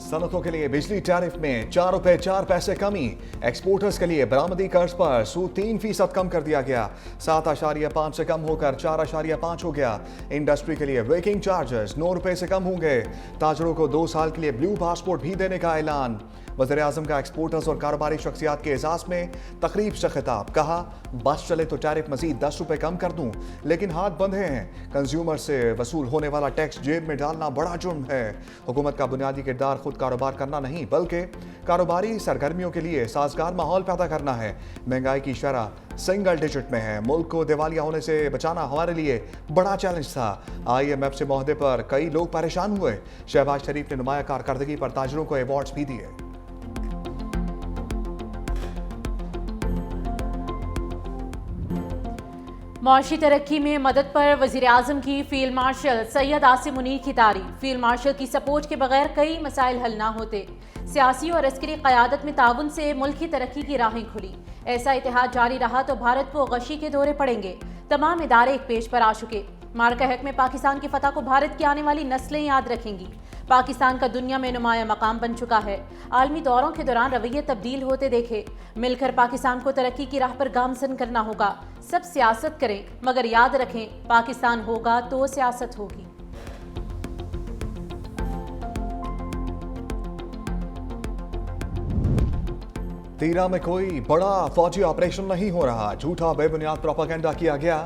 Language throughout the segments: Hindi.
सनतों के लिए बिजली टैरिफ में 4 रुपए 4 पैसे कमी। एक्सपोर्टर्स के लिए बरामदी कर्ज पर सूद 3% कम कर दिया गया। 7.5 से कम होकर 4.5 हो गया। इंडस्ट्री के लिए वेकिंग चार्जेस 9 रुपए से कम होंगे। ताजरों को 2 साल के लिए ब्लू पासपोर्ट भी देने का ऐलान। वज़ीर आज़म का एक्सपोर्टर्स और कारोबारी शख्सियात के एजाज में तकरीब से खिताब। कहा, बस चले तो टैरिफ मजीद 10 रुपए कम कर दूं, लेकिन हाथ बंधे हैं। कंज्यूमर से वसूल होने वाला टैक्स जेब में डालना बड़ा जुर्म है। हुकूमत का बुनियादी किरदार खुद कारोबार करना नहीं, बल्कि कारोबारी सरगर्मियों के लिए साजगार माहौल पैदा करना है। महंगाई की शरह सिंगल डिजिट में है। मुल्क को दिवालिया होने से बचाना हमारे लिए बड़ा चैलेंज था। IMF से मुआहदे पर कई लोग परेशान हुए। शहबाज शरीफ ने नुमाया कारकर्दगी पर ताजरों को अवार्ड्स भी दिए। मुआशी तरक्की में मदद पर वज़ीर आज़म की फील्ड मार्शल सैयद आसिम मुनीर की तारीफ। फील्ड मार्शल की सपोर्ट के बगैर कई मसाइल हल ना होते। सियासी और अस्करी क़यादत में ताउन से मुल्क की तरक्की की राहें खुली। ऐसा इतिहाद जारी रहा तो भारत को गशी के दौरे पड़ेंगे। तमाम इदारे एक पेज पर आ चुके। मार्का हक में पाकिस्तान की फतह को भारत की आने वाली नस्लें याद रखेंगी। पाकिस्तान का दुनिया में नुमाया मकाम बन चुका है। आलमी दौरों के दौरान रवैये तब्दील होते देखे। मिलकर पाकिस्तान को तरक्की की राह पर गामजन करना होगा। सब सियासत करें, मगर याद रखें, पाकिस्तान होगा तो सियासत होगी। तीरा में कोई बड़ा फौजी ऑपरेशन नहीं हो रहा। झूठा बेबुनियाद प्रोपेगेंडा किया गया।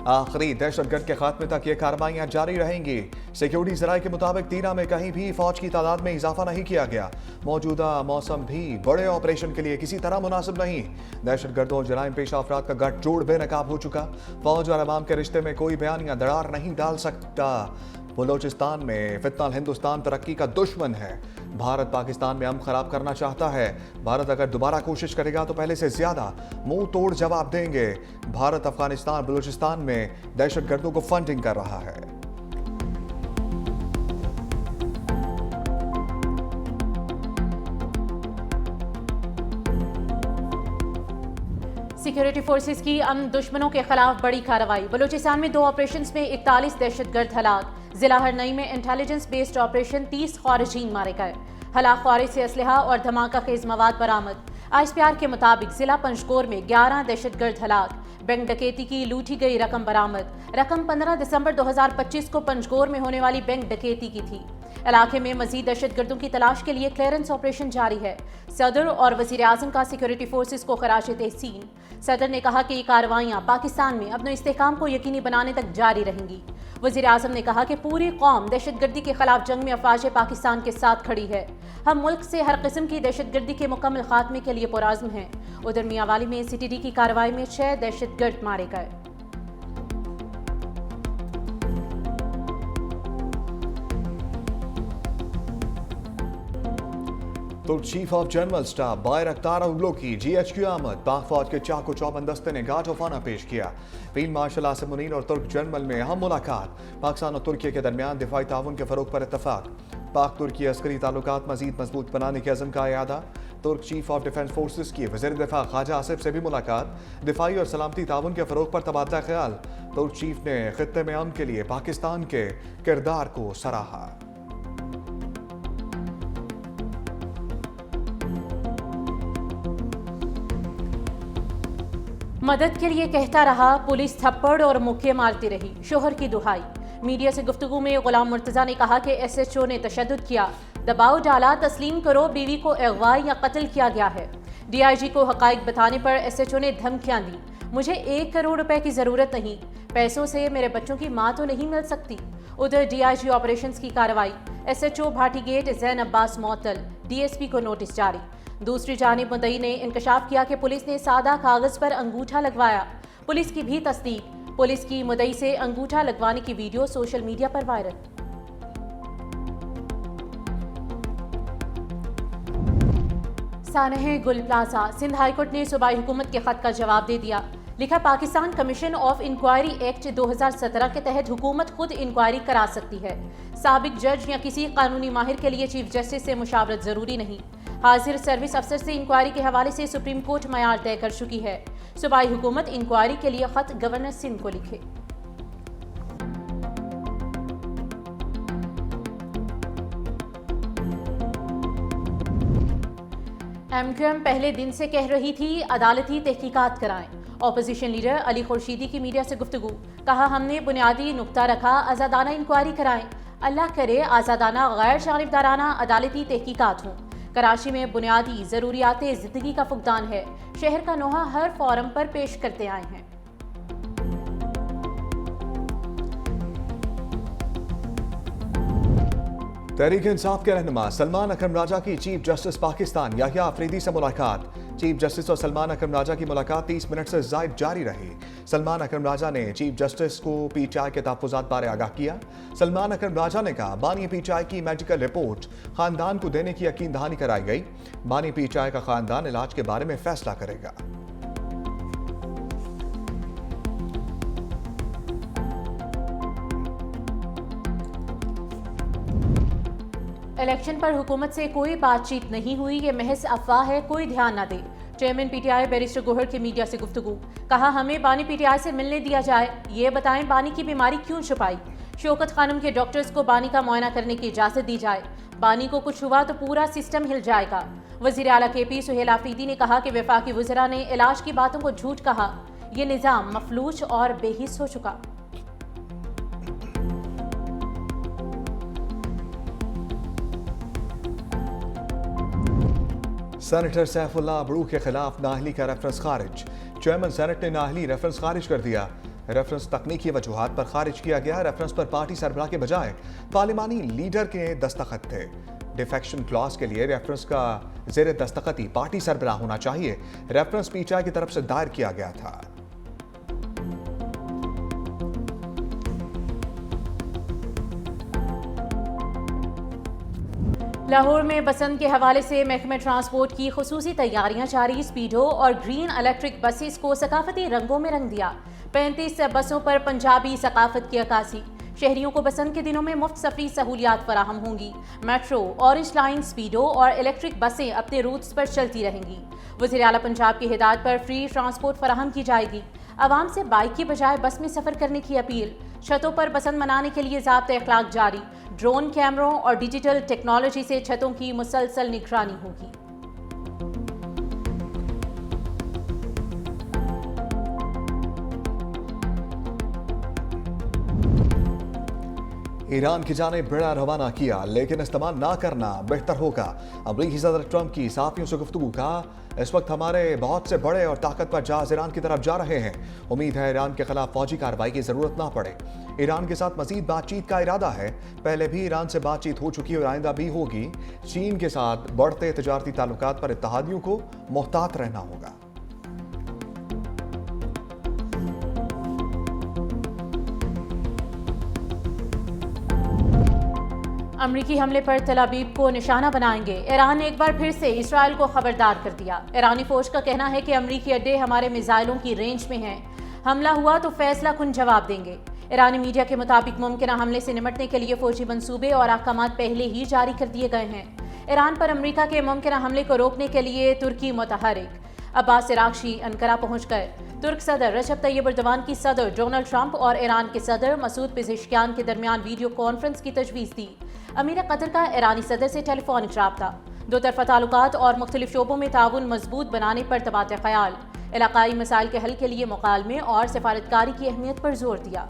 आखिरी दहशतगर्द के खात्मे तक ये कार्रवाइयां जारी रहेंगी। सिक्योरिटी जराये के मुताबिक तीरा में कहीं भी फौज की तादाद में इजाफा नहीं किया गया। मौजूदा मौसम भी बड़े ऑपरेशन के लिए किसी तरह मुनासिब नहीं। दहशतगर्दों और जराइम पेशा अफराद का गठजोड़ बेनकाब हो चुका। फौज और अवाम के रिश्ते में कोई बयान या दरार नहीं डाल सकता। बलोचिस्तान में फितनल हिंदुस्तान तरक्की का दुश्मन है। भारत पाकिस्तान में अमन खराब करना चाहता है। भारत अगर दोबारा कोशिश करेगा तो पहले से ज्यादा मुंह तोड़ जवाब देंगे। भारत अफगानिस्तान बलूचिस्तान में दहशतगर्दों को फंडिंग कर रहा है। सिक्योरिटी फोर्सेस की अमन दुश्मनों के खिलाफ बड़ी कार्रवाई। बलूचिस्तान में 2 ऑपरेशंस में 41 दहशतगर्द हलाक। जिला हरनई में इंटेलिजेंस बेस्ड ऑपरेशन 30 खारिजीन मारे गए। हलाक खारिज से असलहा और धमाका खेज मवाद बरामद। ISPR के मुताबिक जिला पंजगोर में 11 दहशतगर्द हलाक। बैंक डकैती की लूटी गई रकम बरामद। रकम 15 दिसंबर 2025 को पंजगोर में होने वाली बैंक डकैती की थी। इलाके में मजीद दहशतगर्दों की तलाश के लिए क्लियरेंस ऑपरेशन जारी है। सदर और वज़ीर आज़म का सिक्योरिटी फोर्सेस को खराज तहसीन। सदर ने कहा कि ये कार्रवाइयाँ पाकिस्तान में अपने इस्तेहकाम को यकीनी बनाने तक जारी रहेंगी। वज़ीर आज़म ने कहा कि पूरी कौम दहशतगर्दी के खिलाफ जंग में अफवाज पाकिस्तान के साथ खड़ी है। हम मुल्क से हर किस्म की दहशतगर्दी के मुकम्मल खात्मे के लिए पुराज़्म हैं। उधर मियांवाली में CTD की कार्रवाई में 6 दहशतगर्द मारे गए। तुर्क चीफ ऑफ जनरल स्टाफ बायरक्तार अवलोकी GHQ आमद। पाक फौज के चाको चौबंद दस्ते ने गार्ड ऑफ ऑनर पेश किया। फील्ड मार्शल आसिम मुनीर और तुर्क जनरल में अहम मुलाकात। पाकिस्तान और तुर्की के दरमियान दिफाई ताउन के फरोग पर इत्तफाक। पाक तुर्की अस्करी ताल्लुकात मजीद मजबूत बनाने के अज़म का इयादा। तुर्क चीफ ऑफ डिफेंस फोर्सेस की वज़ीर दिफा ख्वाजा आसिफ से भी मुलाकात। दिफाई और सलामती ताउन के फरोग पर तबादला ख्याल। तुर्क चीफ ने खित्ते में अमन के लिए पाकिस्तान के किरदार को सराहा। मदद के लिए कहता रहा, पुलिस थप्पड़ और मुक्के मारती रही। शोहर की दुहाई। मीडिया से गुफ्तगू में गुलाम मुर्तज़ा ने कहा कि SHO ने तशद्दुद किया, दबाव डाला, तस्लीम करो, बीवी को अगवा या कत्ल किया गया है। DIG को हकाइक बताने पर SHO ने धमकियां दी। मुझे 1 करोड़ रुपए की जरूरत नहीं, पैसों से मेरे बच्चों की मां तो नहीं मिल सकती। उधर DIG ऑपरेशंस की कार्रवाई। SHO भाटी गेट ज़ैन अब्बास मौतल। DSP को नोटिस जारी। दूसरी जानिब मुद्दई ने इंकशाफ किया कि पुलिस ने सादा कागज पर अंगूठा लगवाया। पुलिस की भी तस्दीक। पुलिस की मुद्दई से अंगूठा लगवाने की वीडियो सोशल मीडिया पर वायरल। सानह गुल प्लाजा। सिंध हाईकोर्ट ने सूबाई हुकूमत के खत का जवाब दे दिया। लिखा, Pakistan commission of inquiry act 2017 के तहत हुकूमत खुद इंक्वायरी करा सकती है। साबिक जज या किसी कानूनी माहिर के लिए चीफ जस्टिस से मुशावरत जरूरी नहीं। हाजिर सर्विस अफसर से इंक्वायरी के हवाले से सुप्रीम कोर्ट मयार तय कर चुकी है। सूबाई हुकूमत इंक्वायरी के लिए खत गवर्नर सिंध को लिखे। एमक्यूएम पहले दिन से कह रही थी अदालती तहकीकात कराएं। ऑपोजिशन लीडर अली खुर्शीदी की मीडिया से गुफ्तगू, कहा हमने बुनियादी नुक्ता रखा, आज़ादाना इंक्वायरी कराएं। अल्लाह करे आज़ादाना गैर जानिबदाराना अदालती तहकीकात हों। कराची में बुनियादी ज़रूरियात ज़िंदगी का फुकदान है, शहर का नोहा हर फोरम पर पेश करते आए हैं। तहरीक इंसाफ के रहनुमा सलमान अकरम राजा की चीफ जस्टिस पाकिस्तान याहिया अफरीदी से मुलाकात। चीफ जस्टिस और सलमान अकरम राजा की मुलाकात 30 मिनट से ज़ायद जारी रही। सलमान अकरम राजा ने चीफ जस्टिस को पीटीआई के तहफ़्फ़ुज़ात बारे आगाह किया। सलमान अकरम राजा ने कहा बानी पीटीआई की मेडिकल रिपोर्ट खानदान को देने की यकीन दहानी कराई गई। बानी पीटीआई का खानदान इलाज के बारे में फैसला करेगा। इलेक्शन पर हुकूमत से कोई बातचीत नहीं हुई, ये महज अफवाह है, कोई ध्यान ना दे। चेयरमैन पीटीआई बैरिस्टर गोहर की मीडिया से गुफ्तगू, कहा हमें बानी पीटीआई से मिलने दिया जाए, ये बताएं बानी की बीमारी क्यों छुपाई। शौकत खानम के डॉक्टर्स को बानी का मुआयना करने की इजाजत दी जाए, बानी को कुछ हुआ तो पूरा सिस्टम हिल जाएगा। वज़ीर आला KP सुहेल आफरीदी ने कहा कि वफाकी वज़रा ने इलाज की बातों को झूठ कहा, ये निज़ाम मफलूज और बेहिस हो चुका। सेनेटर सैफुल्लाह अबड़ू के खिलाफ नाअहली का रेफरेंस खारिज। चेयरमैन सेनेट ने नाअहली रेफरेंस खारिज कर दिया। रेफरेंस तकनीकी वजूहात पर खारिज किया गया। रेफरेंस पर पार्टी सरबराह के बजाय पार्लिमानी लीडर के दस्तखत थे। डिफेक्शन क्लॉज के लिए रेफरेंस का जेर दस्तखती पार्टी सरबराह होना चाहिए। रेफरेंस पीटीआई की तरफ से दायर किया गया था। लाहौर में बसंत के हवाले से महकमे ट्रांसपोर्ट की खुसूसी तैयारियां जारी। स्पीडो और ग्रीन इलेक्ट्रिक बसेस को सकाफती रंगों में रंग दिया। 35 बसों पर पंजाबी सकाफत की अक्कासी। शहरियों को बसंत के दिनों में मुफ्त सफरी सहूलियात फराहम होंगी। मेट्रो, ऑरेंज लाइन, स्पीडो और इलेक्ट्रिक बसें अपने रूट्स पर चलती रहेंगी। वज़ीर आला पंजाब की हिदायत पर फ्री ट्रांसपोर्ट फराहम की जाएगी। आवाम से बाइक की बजाय बस में सफर करने की अपील। छतों पर बसंत मनाने के लिए ज़ाब्ते अखलाक जारी। ड्रोन कैमरों और डिजिटल टेक्नोलॉजी से छतों की मुसलसल निगरानी होगी। ईरान की जानिब बेड़ा रवाना किया, लेकिन इस्तेमाल ना करना बेहतर होगा। अमरीकी सदर ट्रंप की सहाफ़ियों से गुफ्तगू, कहा इस वक्त हमारे बहुत से बड़े और ताकतवर जहाज ईरान की तरफ जा रहे हैं। उम्मीद है ईरान के खिलाफ फौजी कार्रवाई की जरूरत ना पड़े। ईरान के साथ मजीद बातचीत का इरादा है। पहले भी ईरान से बातचीत हो चुकी है और आइंदा भी होगी। चीन के साथ बढ़ते तिजारती ताल्लुकात पर इत्तेहादियों को मोहतात रहना होगा। अमरीकी हमले पर तल अवीव को निशाना बनाएंगे। ईरान ने एक बार फिर से इसराइल को खबरदार कर दिया। ईरानी फौज का कहना है कि अमरीकी अड्डे हमारे मिसाइलों की रेंज में हैं। हमला हुआ तो फैसला कुन जवाब देंगे। ईरानी मीडिया के मुताबिक मुमकिन हमले से निपटने के लिए फौजी मंसूबे और अहकाम पहले ही जारी कर दिए गए हैं। ईरान पर अमरीका के मुमकिन हमले को रोकने के लिए तुर्की मुतहरिक। अब्बास इराक्ची अनकरा पहुंच गए। तुर्क सदर रजब तैयब एर्दोगान की सदर डोनाल्ड ट्रंप और ईरान के सदर मसूद पेज़ेश्कियान के दरमियान वीडियो कॉन्फ्रेंस की तजवीज़ दी। अमीर कतर का ईरानी सदर से टेलीफोनिक राब्ता। दो तरफा ताल्लुकात और मुख्तलिफ शोबों में ताउन मजबूत बनाने पर तबादला ख्याल। इलाकाई मसाइल के हल के लिए मुकालमे और सफारतकारी की अहमियत पर जोर दिया।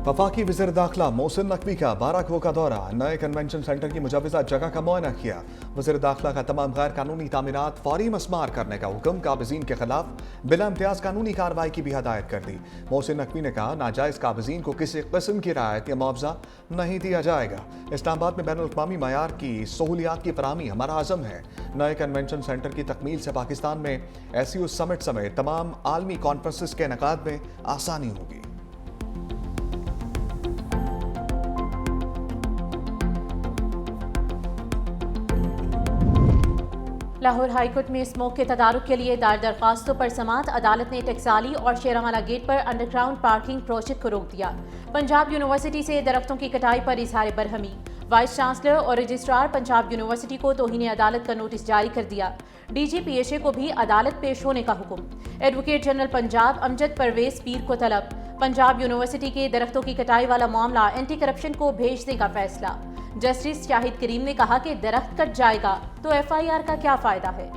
वफाकी वज़ीर दाखिला मोहसिन नकवी का बाराको का दौरा। नए कन्वेंशन सेंटर की मुजवज़ा जगह का मुआयना किया। वज़ीर दाखिला का तमाम गैर कानूनी तामीरात फौरी मस्मार करने का हुक्म। काबिज़ीन के खिलाफ बिला इम्तियाज कानूनी कार्रवाई की भी हदायत कर दी। मोहसिन नकवी ने कहा नाजायज़ काबिज़ीन को किसी किस्म की राहत या मुआवजा नहीं दिया जाएगा। इस्लामाबाद में बैनुल अक़वामी मयार की सहूलियात की फराहमी हमारा आज़म है। नए कन्वेंशन सेंटर की तकमील से पाकिस्तान में SCO समिट समेत तमाम आलमी कॉन्फ्रेंसिस के इनेकाद में आसानी होगी। लाहौर हाईकोर्ट में स्मोक के तदारुक के लिए दायर दरख्वास्तों पर समात। अदालत ने टकसाली और शेरावाला गेट पर अंडरग्राउंड पार्किंग प्रोजेक्ट को रोक दिया। पंजाब यूनिवर्सिटी से दरख्तों की कटाई पर इजहार बरहमी। वाइस चांसलर और रजिस्ट्रार पंजाब यूनिवर्सिटी को तौहीन अदालत का नोटिस जारी कर दिया। DG PHA को भी अदालत पेश होने का हुक्म। एडवोकेट जनरल पंजाब अमजद परवेज पीर को तलब। पंजाब यूनिवर्सिटी के दरख्तों की कटाई वाला मामला एंटी करप्शन को भेजने का फैसला। जस्टिस शाहिद करीम ने कहा कि दरख्त कट जाएगा तो एफआईआर का क्या फायदा है।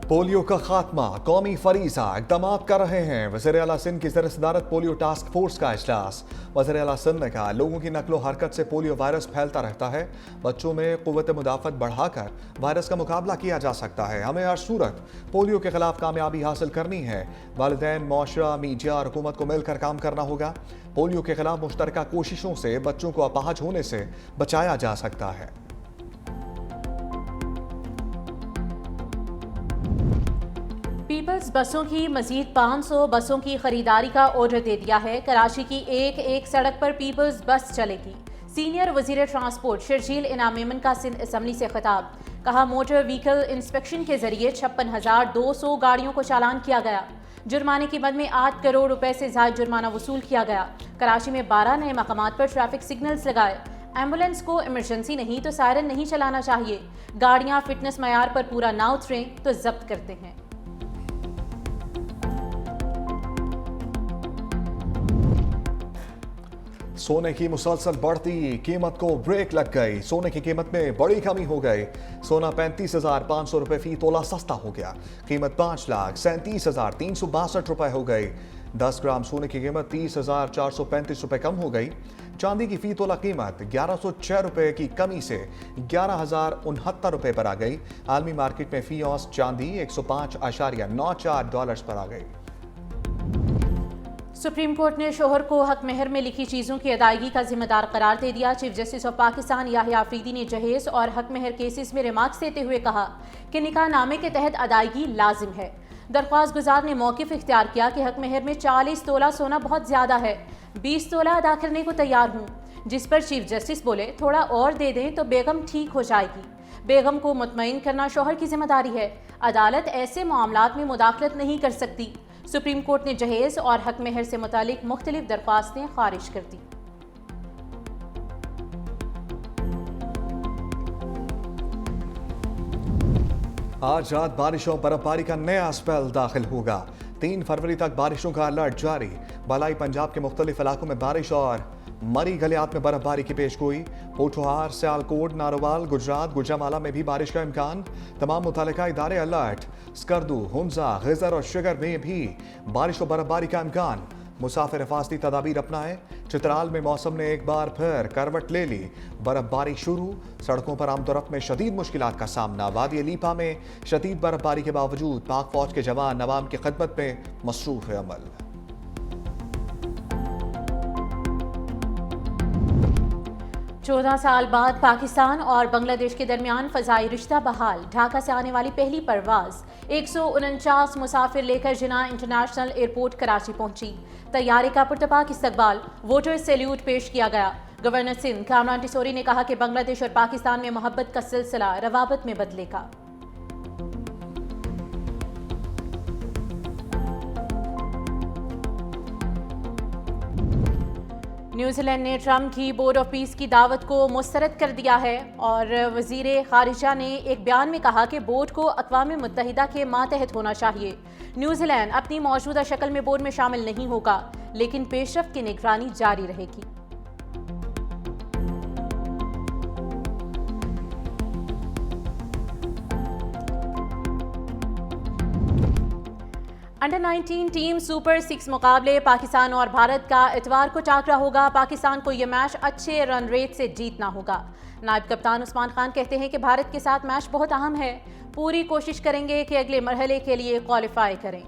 पोलियो का खात्मा कौमी फरीजा इकदाम कर रहे हैं। वज़ीर आला सिंध की ज़र सदारत पोलियो टास्क फोर्स का इजलास। वज़ीर आला सिंध ने कहा, लोगों की नकलो हरकत से पोलियो वायरस फैलता रहता है। बच्चों में क़ुव्वत मुदाफ़त बढ़ाकर वायरस का मुकाबला किया जा सकता है। हमें हर सूरत पोलियो के खिलाफ कामयाबी हासिल करनी है। वालिदैन, मुआशरा, मीडिया और हुकूमत को मिलकर काम करना होगा। पोलियो के खिलाफ मुश्तरका कोशिशों से बच्चों को अपाहज होने से बचाया जा सकता है। पीपल्स बसों की मजीद 500 बसों की खरीदारी का ऑर्डर दे दिया है। कराची की एक सड़क पर पीपल्स बस चलेगी। सीनियर वजीर ट्रांसपोर्ट शर्जील इनाम मेमन का सिंध असम्बली से खिताब। कहा, मोटर व्हीकल इंस्पेक्शन के जरिए 56,200 गाड़ियों को चालान किया गया। जुर्माने की मद में 8 करोड़ रुपए से ज्यादा जुर्माना वसूल किया गया। कराची में 12 नए मकामात पर ट्रैफिक सिग्नल्स लगाए। एम्बुलेंस को इमरजेंसी नहीं तो सायरन नहीं चलाना चाहिए। गाड़ियां फिटनेस मयार पर पूरा ना उतरें तो जब्त करते हैं। सोने की मुसलसल बढ़ती कीमत को ब्रेक लग गई। सोने की कीमत में बड़ी कमी हो गई। सोना 35,500 रुपए फी तोला सस्ता हो गया। कीमत 5,37,362 रुपए हो गई। 10 ग्राम सोने की कीमत 30,435 रुपए कम हो गई। चांदी की फी तोला कीमत 1,106 रुपए की कमी से 11,069 रुपए पर आ गई। आलमी मार्केट में फी औंस चांदी $105.94 पर आ गई। सुप्रीम कोर्ट ने शोहर को हक मेहर में लिखी चीज़ों की अदायगी का जिम्मेदार करार दे दिया। Chief justice of Pakistan Yahya Afridi ने जहेज और हक मेहर केसेस में रिमार्क्स देते हुए कहा कि निकाह नामे के तहत अदायगी लाजिम है। दरख्वास्त गुजार ने मौक़िफ़ इख्तियार किया कि हक मेहर में 40 तोला सोना बहुत ज़्यादा है, 20 तोला अदा करने को तैयार हूँ। जिस पर चीफ जस्टिस बोले, थोड़ा और दे दें तो बेगम ठीक हो जाएगी। बेगम को मुतमईन करना शोहर की जिम्मेदारी है। अदालत ऐसे मामलात में मुदाखलत नहीं कर सकती। सुप्रीम कोर्ट ने जहेज और हक मेहर से मुतालिक मुख्तलिफ दरख्वास्तें खारिज कर दी। आज रात बारिशों बर्फबारी का नया स्पेल दाखिल होगा। 3 फरवरी तक बारिशों का अलर्ट जारी। बलाई पंजाब के मुख्तलिफ इलाकों में बारिश और मरी गलियात में बर्फबारी की पेशगोई। पोठोहार, सियालकोट, नारोवाल, गुजरात, गुजरांवाला में भी बारिश का इम्कान। तमाम मुतल्लिका इदारे अलर्ट। स्कर्दू, हुंजा, गिजर और शिगर में भी बारिश और बर्फबारी का इम्कान। मुसाफिर हिफाजती तदाबीर अपनाएं। चित्राल में मौसम ने एक बार फिर करवट ले ली। बर्फबारी शुरू। सड़कों पर आमदोरफ्त में शदीद मुश्किलात का सामना। वादी लीपा में शदीद बर्फबारी के बावजूद पाक फौज के जवान अवाम की खिदमत में मसरूफ है अमल। 14 साल बाद पाकिस्तान और बांग्लादेश के दरमियान फ़ज़ाई रिश्ता बहाल। ढाका से आने वाली पहली परवाज़ 149 मुसाफिर लेकर जिन्ना इंटरनेशनल एयरपोर्ट कराची पहुंची। तैयारे का पुरतपाक इस्तकबाल, वोटर सैल्यूट पेश किया गया। गवर्नर सिंध कामरान टिसोरी ने कहा कि बांग्लादेश और पाकिस्तान में मोहब्बत का सिलसिला रवाबत में बदलेगा। न्यूजीलैंड ने ट्रंप की बोर्ड ऑफ पीस की दावत को मुस्तरद कर दिया है और वजीर खारिजा ने एक बयान में कहा कि बोर्ड को अक़वाम मुत्तहिदा के मातहत होना चाहिए। न्यूजीलैंड अपनी मौजूदा शक्ल में बोर्ड में शामिल नहीं होगा, लेकिन पेशरफ्त की निगरानी जारी रहेगी। अंडर 19 टीम सुपर 6 मुकाबले पाकिस्तान और भारत का इतवार को टाकरा होगा। पाकिस्तान को यह मैच अच्छे रन रेट से जीतना होगा। नायब कप्तान उस्मान खान कहते हैं कि भारत के साथ मैच बहुत अहम है। पूरी कोशिश करेंगे कि अगले मरहले के लिए क्वालिफाई करें।